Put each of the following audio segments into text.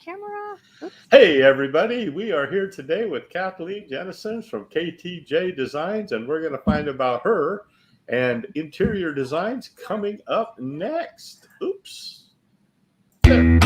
camera. Oops. Hey everybody, we are here today with Kathleen Jennison from KTJ Designs, and we're going to find about her and interior designs coming up next. Oops. There.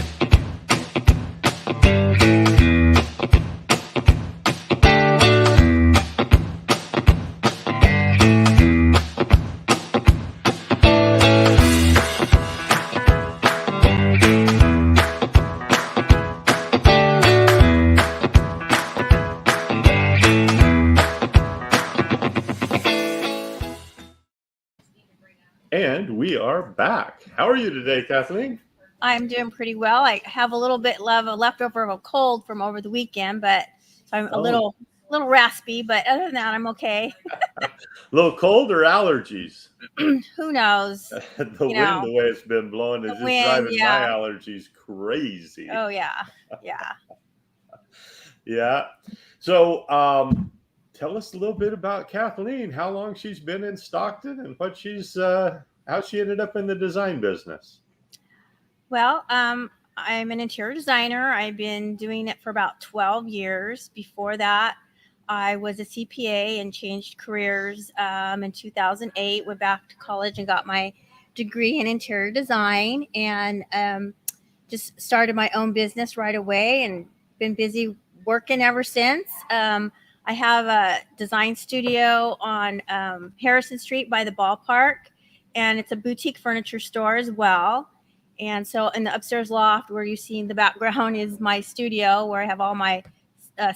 And we are back. How are you today, Kathleen? I'm doing pretty well. I have a little bit leftover of a cold from over the weekend, but so I'm a little raspy. But other than that, I'm okay. A little cold or allergies? Who knows? The wind, the way it's been blowing, is just driving my allergies crazy. Oh yeah. Yeah. So, tell us a little bit about Kathleen. How long she's been in Stockton, and what how she ended up in the design business. Well, I'm an interior designer. I've been doing it for about 12 years. Before that, I was a CPA and changed careers in 2008. Went back to college and got my degree in interior design, and just started my own business right away and been busy working ever since. I have a design studio on Harrison Street by the ballpark, and it's a boutique furniture store as well. And so in the upstairs loft where you see in the background is my studio where I have all my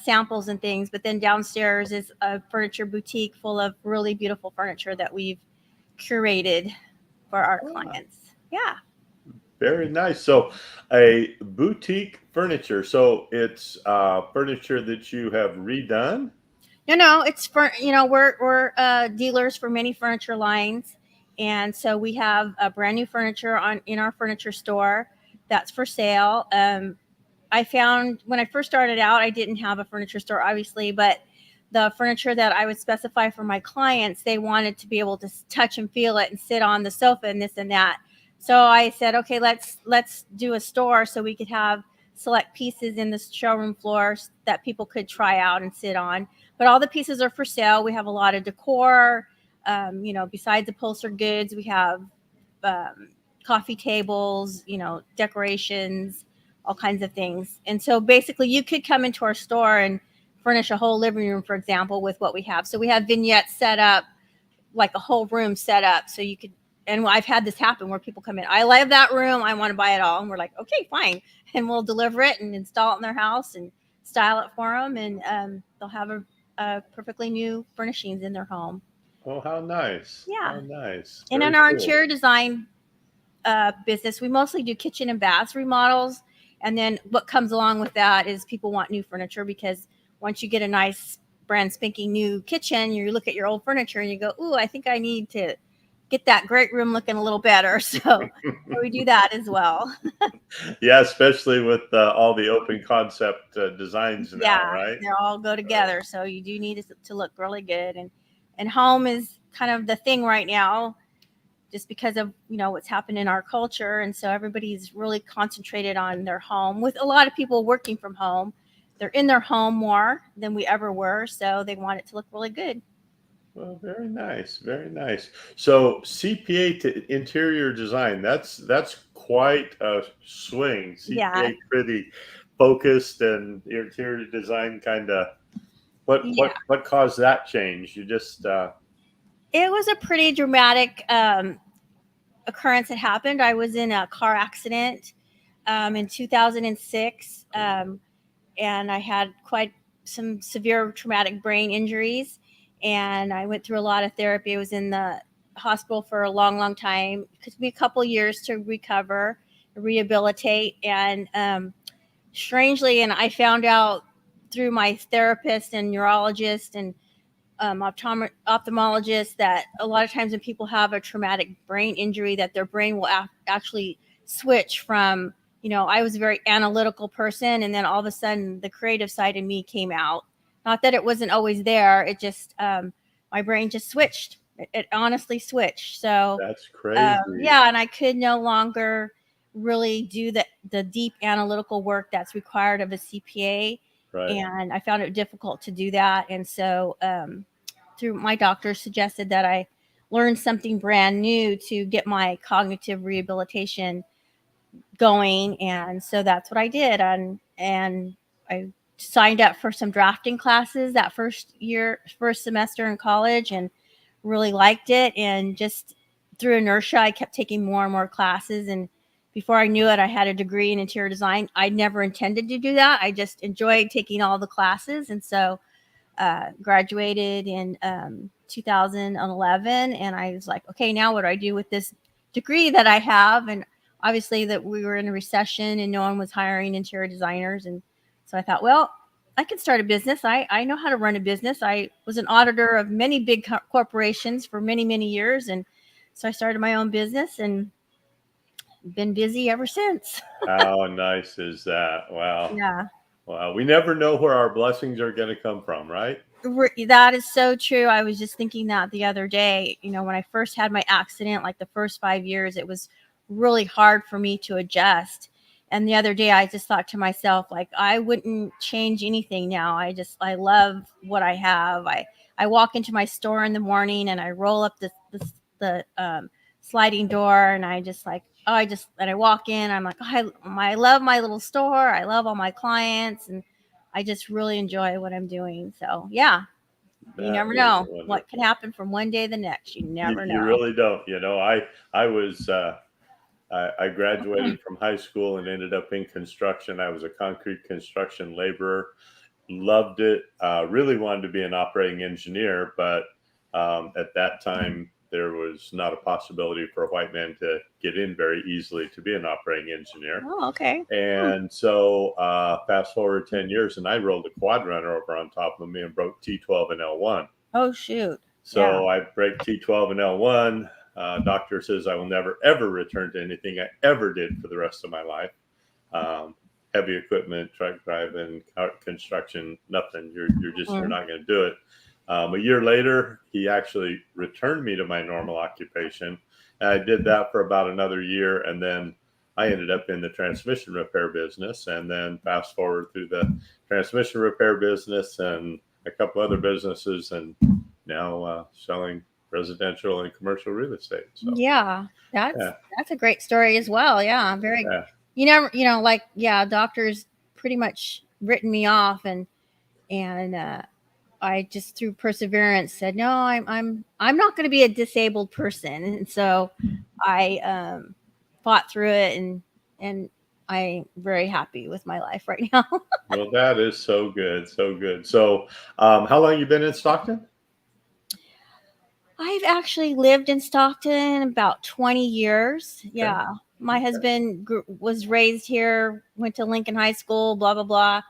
samples and things. But then downstairs is a furniture boutique full of really beautiful furniture that we've curated for our clients. Yeah. Very nice. So a boutique furniture. So it's furniture that you have redone? No, it's for, we're dealers for many furniture lines. And so we have a brand new furniture in our furniture store that's for sale. I found when I first started out, I didn't have a furniture store, obviously, but the furniture that I would specify for my clients, they wanted to be able to touch and feel it and sit on the sofa and this and that. So I said, okay, let's do a store so we could have select pieces in the showroom floor that people could try out and sit on. But all the pieces are for sale. We have a lot of decor. Besides upholstered goods, we have coffee tables, decorations, all kinds of things. And so basically you could come into our store and furnish a whole living room, for example, with what we have. So we have vignettes set up, like a whole room set up. So you could, and I've had this happen where people come in, I love that room, I want to buy it all. And we're like, okay, fine. And we'll deliver it and install it in their house and style it for them. And they'll have a perfectly new furnishings in their home. Oh, how nice. Yeah. How nice. And in our interior design business, we mostly do kitchen and bath remodels. And then what comes along with that is people want new furniture, because once you get a nice brand spanking new kitchen, you look at your old furniture and you go, ooh, I think I need to get that great room looking a little better. So we do that as well. Yeah, especially with all the open concept designs now, right? They all go together. So you do need it to look really good. And home is kind of the thing right now, just because of, what's happened in our culture. And so everybody's really concentrated on their home, with a lot of people working from home. They're in their home more than we ever were. So they want it to look really good. Well, very nice. Very nice. So CPA to interior design, that's quite a swing. CPA pretty focused, and interior design kind of, what caused that change? You just It was a pretty dramatic occurrence that happened. I was in a car accident in 2006, and I had quite some severe traumatic brain injuries, and I went through a lot of therapy. I was in the hospital for a long, long time. It took me a couple years to recover, rehabilitate, and strangely, and I found out through my therapist and neurologist and ophthalmologist that a lot of times when people have a traumatic brain injury, that their brain will actually switch from, I was a very analytical person, and then all of a sudden the creative side of me came out. Not that it wasn't always there. It just, my brain just switched. It honestly switched. So that's crazy. And I could no longer really do the deep analytical work that's required of a CPA. Right. And I found it difficult to do that. And so through my doctor suggested that I learn something brand new to get my cognitive rehabilitation going. And so that's what I did. And I signed up for some drafting classes that first semester in college, and really liked it. And just through inertia, I kept taking more and more classes. And before I knew it, I had a degree in interior design. I never intended to do that. I just enjoyed taking all the classes. And so graduated in 2011, and I was like, okay, now what do I do with this degree that I have? And obviously, that we were in a recession and no one was hiring interior designers, and so I thought, well, I can start a business. I know how to run a business. I was an auditor of many big corporations for many years, and so I started my own business and been busy ever since. How nice is that? Wow. Yeah. Wow. We never know where our blessings are going to come from, right? That is so true. I was just thinking that the other day. When I first had my accident, like the first 5 years, it was really hard for me to adjust. And the other day, I just thought to myself, like, I wouldn't change anything now. I love what I have. I walk into my store in the morning and I roll up the sliding door, and I just like, and I walk in. I'm like, oh, I love my little store. I love all my clients, and I just really enjoy what I'm doing. So yeah, you That never is know what can wonderful. happen from one day to the next. You never You know. really don't. I was I graduated from high school and ended up in construction. I was a concrete construction laborer. Loved it. Really wanted to be an operating engineer, but at that time there was not a possibility for a white man to get in very easily to be an operating engineer. Oh, okay. And so fast forward 10 years, and I rolled a quad runner over on top of me and broke T12 and L1. Oh, shoot. Yeah. So I break T12 and L1. Doctor says I will never, ever return to anything I ever did for the rest of my life. Heavy equipment, truck driving, construction, nothing. You're not going to do it. A year later, he actually returned me to my normal occupation. And I did that for about another year. And then I ended up in the transmission repair business. And then fast forward through the transmission repair business and a couple other businesses, and now selling residential and commercial real estate. So Yeah. yeah, That's a great story as well. Yeah. Very, yeah. like, yeah, doctors pretty much written me off, and I just through perseverance said, no, I'm not going to be a disabled person. And so I fought through it, and I'm very happy with my life right now. Well, that is so good, so good. So, how long you been in Stockton? I've actually lived in Stockton about 20 years. Okay, Yeah. My okay. husband was raised here, went to Lincoln High School, blah, blah, blah.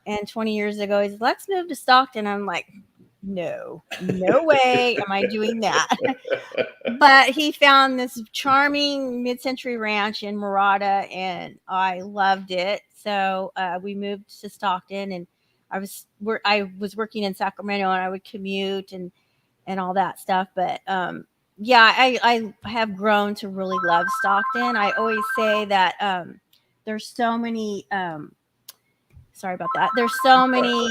And 20 years ago, he's like, let's move to Stockton. I'm like, no way am I doing that. But he found this charming mid-century ranch in Murata, and I loved it. So we moved to Stockton, and I was working in Sacramento, and I would commute and all that stuff. But yeah, I have grown to really love Stockton. I always say that there's so many. Sorry about that. There's so many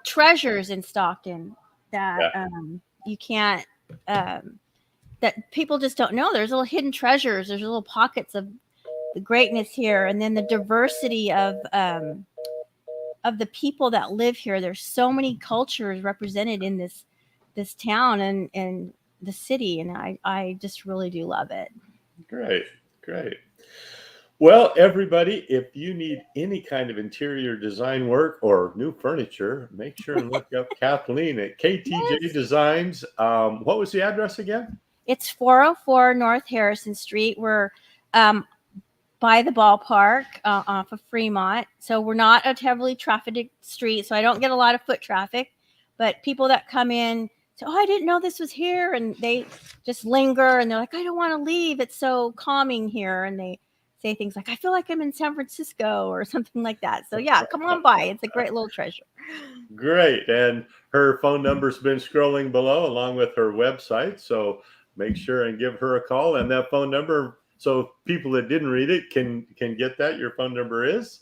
treasures in Stockton that Yeah, you can't. That people just don't know. There's little hidden treasures. There's little pockets of the greatness here, and then the diversity of the people that live here. There's so many cultures represented in this town and the city, and I just really do love it. great, great. Well, everybody, if you need any kind of interior design work or new furniture, make sure and look up Kathleen at KTJ Yes. Designs. What was the address again? It's 404 North Harrison Street. We're um, by the ballpark off of Fremont. So we're not a heavily trafficked street. So I don't get a lot of foot traffic. But people that come in say, oh, I didn't know this was here. And they just linger and they're like, I don't want to leave. It's so calming here. And they say things like, I feel like I'm in San Francisco or something like that. So yeah, come on by. It's a great little treasure. Great. And her phone number's been scrolling below along with her website. So make sure and give her a call. And that phone number So people that didn't read it can get that. Your phone number is?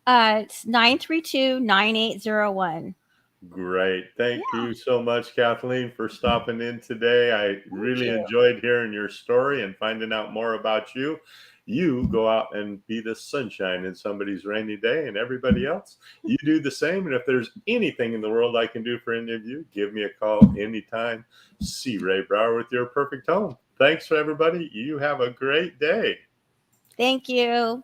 It's 932-9801. Great. Thank Yeah. you so much, Kathleen, for stopping in today. I Thank really you. enjoyed hearing your story and finding out more about you. You go out and be the sunshine in somebody's rainy day, and everybody else, you do the same. And if there's anything in the world I can do for any of you, give me a call anytime. C.Ray Brower with your perfect home. Thanks for everybody. You have a great day. Thank you.